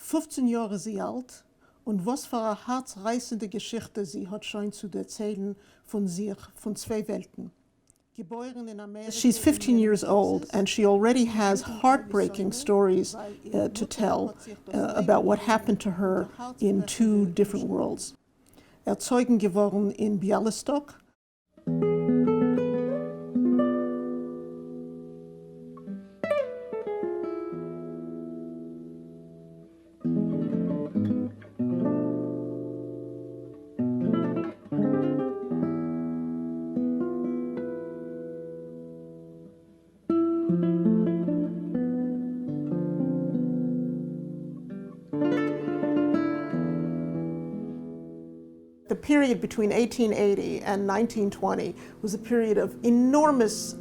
15 Jahre sie alt und was für eine herzreißende Geschichte sie hat schon zu erzählen von sich, von zwei Welten. She's 15 years old and she already has heartbreaking stories to tell about what happened to her in two different worlds. Erzeugen geworden in Bialystok. The period between 1880 and 1920 was a period of enormous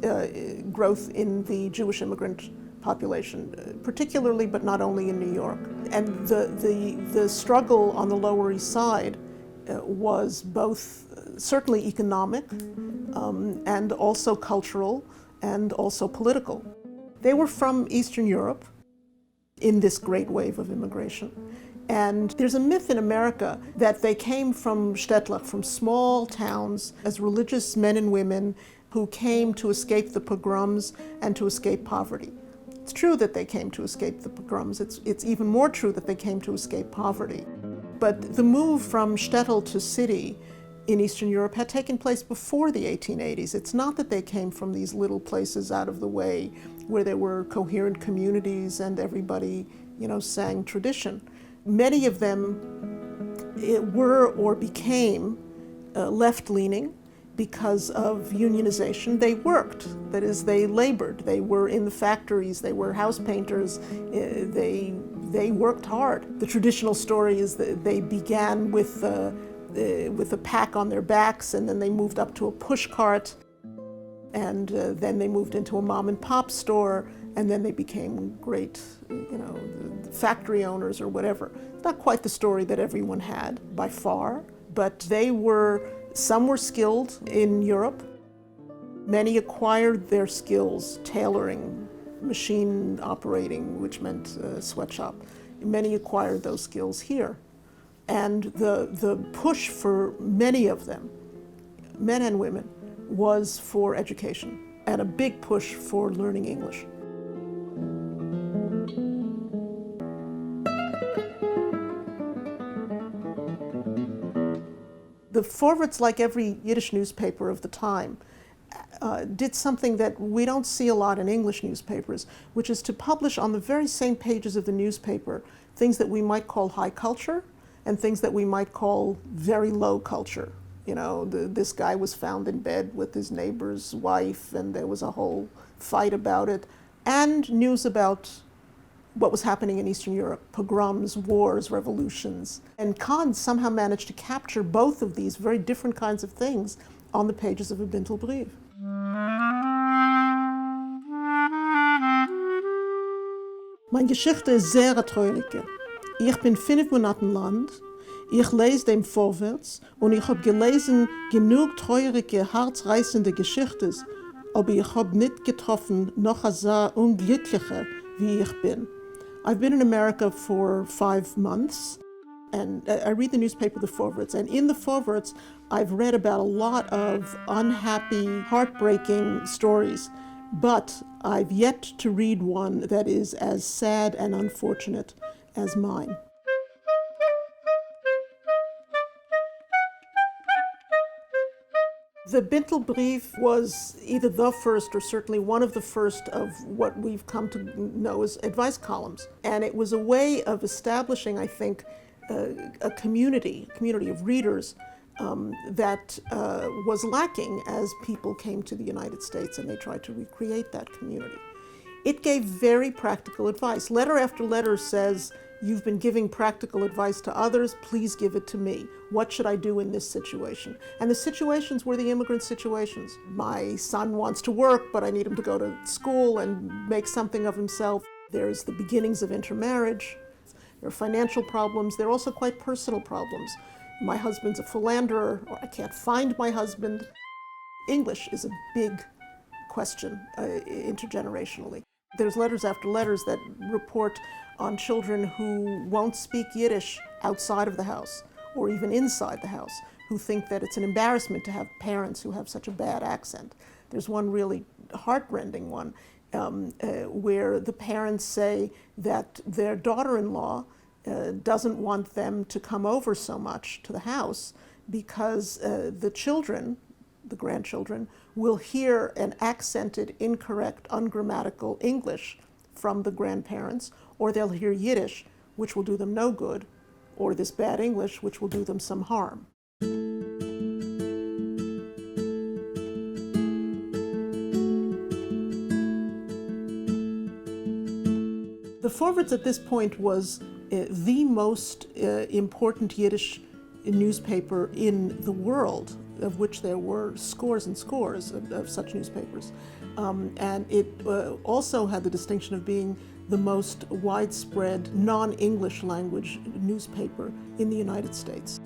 growth in the Jewish immigrant population, particularly but not only in New York. And the struggle on the Lower East Side was both certainly economic and also cultural and also political. They were from Eastern Europe in this great wave of immigration. And there's a myth in America that they came from Städtler, from small towns, as religious men and women who came to escape the pogroms and to escape poverty. It's true that they came to escape the pogroms. It's even more true that they came to escape poverty. But the move from shtetl to city in Eastern Europe had taken place before the 1880s. It's not that they came from these little places out of the way where there were coherent communities and everybody, sang tradition. Many of them were or became left-leaning because of unionization. They worked, that is, they labored. They were in the factories, they were house painters, they worked hard. The traditional story is that they began with a pack on their backs, and then they moved up to a push cart, and then they moved into a mom and pop store, and then they became great, factory owners or whatever. Not quite the story that everyone had, by far, but some were skilled in Europe. Many acquired their skills, tailoring, machine operating, which meant sweatshop. Many acquired those skills here. And the push for many of them, men and women, was for education, and a big push for learning English. The Vorwärts, like every Yiddish newspaper of the time, did something that we don't see a lot in English newspapers, which is to publish on the very same pages of the newspaper things that we might call high culture and things that we might call very low culture. This guy was found in bed with his neighbor's wife and there was a whole fight about it, and news about what was happening in Eastern Europe, pogroms, wars, revolutions. And Kahn somehow managed to capture both of these very different kinds of things on the pages of a Bintel Brief. Meine Geschichte ist sehr erfreuliche. Ich bin 5 Monate im Land, ich lese dem Vorwärts und ich habe gelesen genug traurige, herzreißende Geschichten, aber ich habe nicht getroffen noch so unglückliche, wie ich bin. I've been in America for 5 months, and I read the newspaper, the Vorwärts, and in the Vorwärts, I've read about a lot of unhappy, heartbreaking stories, but I've yet to read one that is as sad and unfortunate as mine. The Bintel Brief was either the first or certainly one of the first of what we've come to know as advice columns. And it was a way of establishing, I think, a community of readers that was lacking as people came to the United States and they tried to recreate that community. It gave very practical advice. Letter after letter says, you've been giving practical advice to others, please give it to me. What should I do in this situation? And the situations were the immigrant situations. My son wants to work, but I need him to go to school and make something of himself. There's the beginnings of intermarriage. There are financial problems. There are also quite personal problems. My husband's a philanderer, or I can't find my husband. English is a big question intergenerationally. There's letters after letters that report on children who won't speak Yiddish outside of the house or even inside the house, who think that it's an embarrassment to have parents who have such a bad accent. There's one really heartrending one where the parents say that their daughter-in-law doesn't want them to come over so much to the house because the children, the grandchildren, will hear an accented, incorrect, ungrammatical English from the grandparents, or they'll hear Yiddish, which will do them no good, or this bad English, which will do them some harm. The Forwards at this point was the most important Yiddish newspaper in the world, of which there were scores and scores of such newspapers. And it also had the distinction of being the most widespread non-English language newspaper in the United States.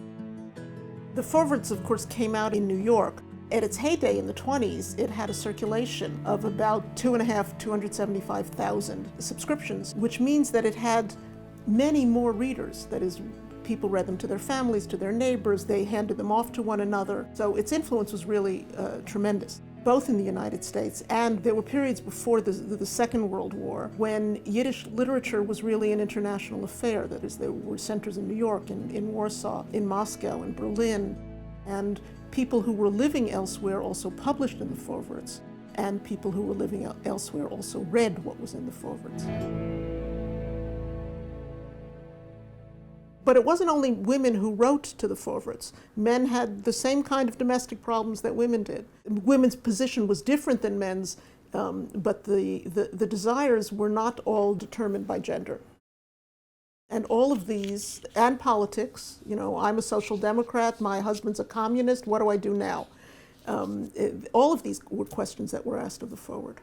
The Forwards, of course, came out in New York. At its heyday in the 20s, it had a circulation of about 275,000 subscriptions, which means that it had many more readers. That is, people read them to their families, to their neighbors, they handed them off to one another. So its influence was really tremendous, both in the United States, and there were periods before the Second World War when Yiddish literature was really an international affair. That is, there were centers in New York, in Warsaw, in Moscow, in Berlin, and people who were living elsewhere also published in the Forwards, and people who were living elsewhere also read what was in the Forwards. But it wasn't only women who wrote to the Forwards. Men had the same kind of domestic problems that women did. Women's position was different than men's, but the desires were not all determined by gender. And all of these, and politics, you know, I'm a social democrat, my husband's a communist, what do I do now? All of these were questions that were asked of the Forward.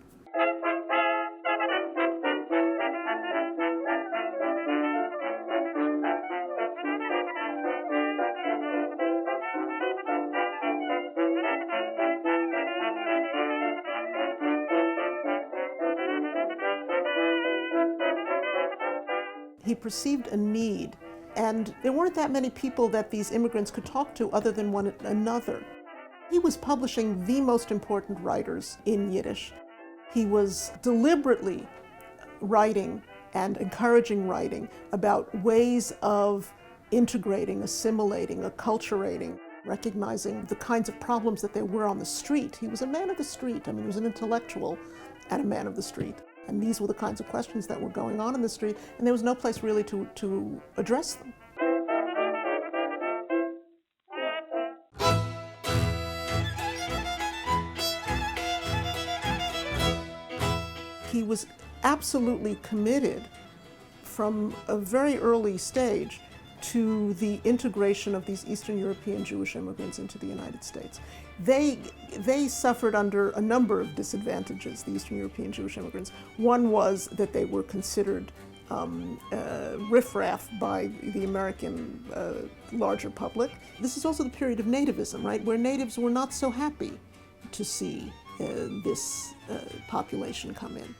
He perceived a need, and there weren't that many people that these immigrants could talk to other than one another. He was publishing the most important writers in Yiddish. He was deliberately writing and encouraging writing about ways of integrating, assimilating, acculturating, recognizing the kinds of problems that there were on the street. He was a man of the street. I mean, he was an intellectual and a man of the street. And these were the kinds of questions that were going on in the street, and there was no place really to address them. He was absolutely committed from a very early stage to the integration of these Eastern European Jewish immigrants into the United States. They suffered under a number of disadvantages, the Eastern European Jewish immigrants. One was that they were considered riffraff by the American larger public. This is also the period of nativism, right, where natives were not so happy to see this population come in.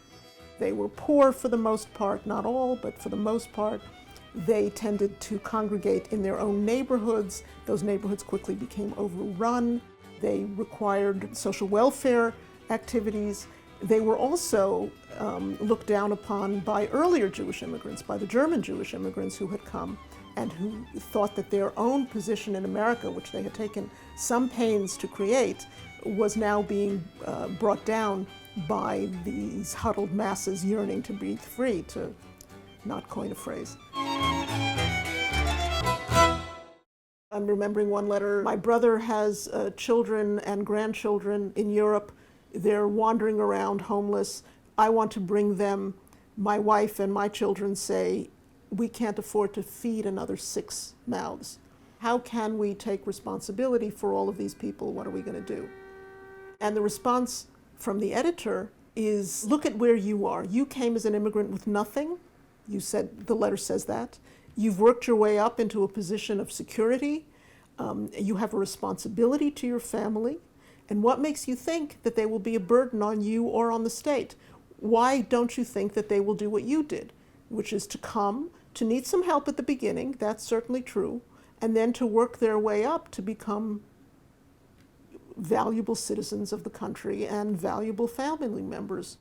They were poor for the most part, not all, but for the most part. They tended to congregate in their own neighborhoods. Those neighborhoods quickly became overrun. They required social welfare activities. They were also looked down upon by earlier Jewish immigrants, by the German Jewish immigrants who had come and who thought that their own position in America, which they had taken some pains to create, was now being brought down by these huddled masses yearning to breathe free, to not coin a phrase. I'm remembering one letter. My brother has children and grandchildren in Europe. They're wandering around homeless. I want to bring them. My wife and my children say, we can't afford to feed another 6 mouths. How can we take responsibility for all of these people? What are we going to do? And the response from the editor is, look at where you are. You came as an immigrant with nothing. You said, the letter says that. You've worked your way up into a position of security. You have a responsibility to your family. And what makes you think that they will be a burden on you or on the state? why don't you think that they will do what you did, which is to come, to need some help at the beginning, that's certainly true, and then to work their way up to become valuable citizens of the country and valuable family members.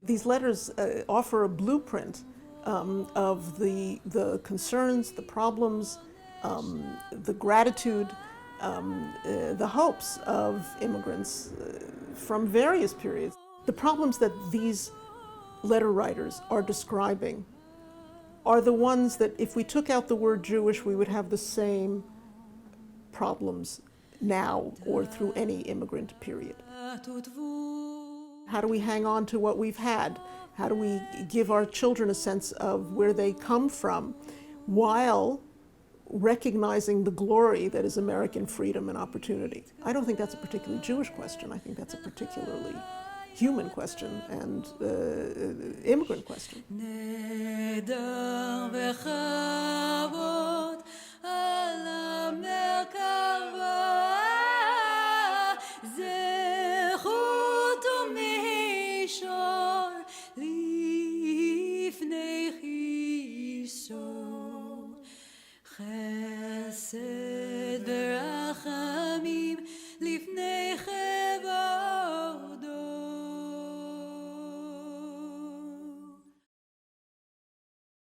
These letters offer a blueprint of the concerns, the problems, the gratitude, the hopes of immigrants from various periods. The problems that these letter writers are describing are the ones that if we took out the word Jewish, we would have the same problems now or through any immigrant period. How do we hang on to what we've had? How do we give our children a sense of where they come from while recognizing the glory that is American freedom and opportunity? I don't think that's a particularly Jewish question. I think that's a particularly human question and immigrant question.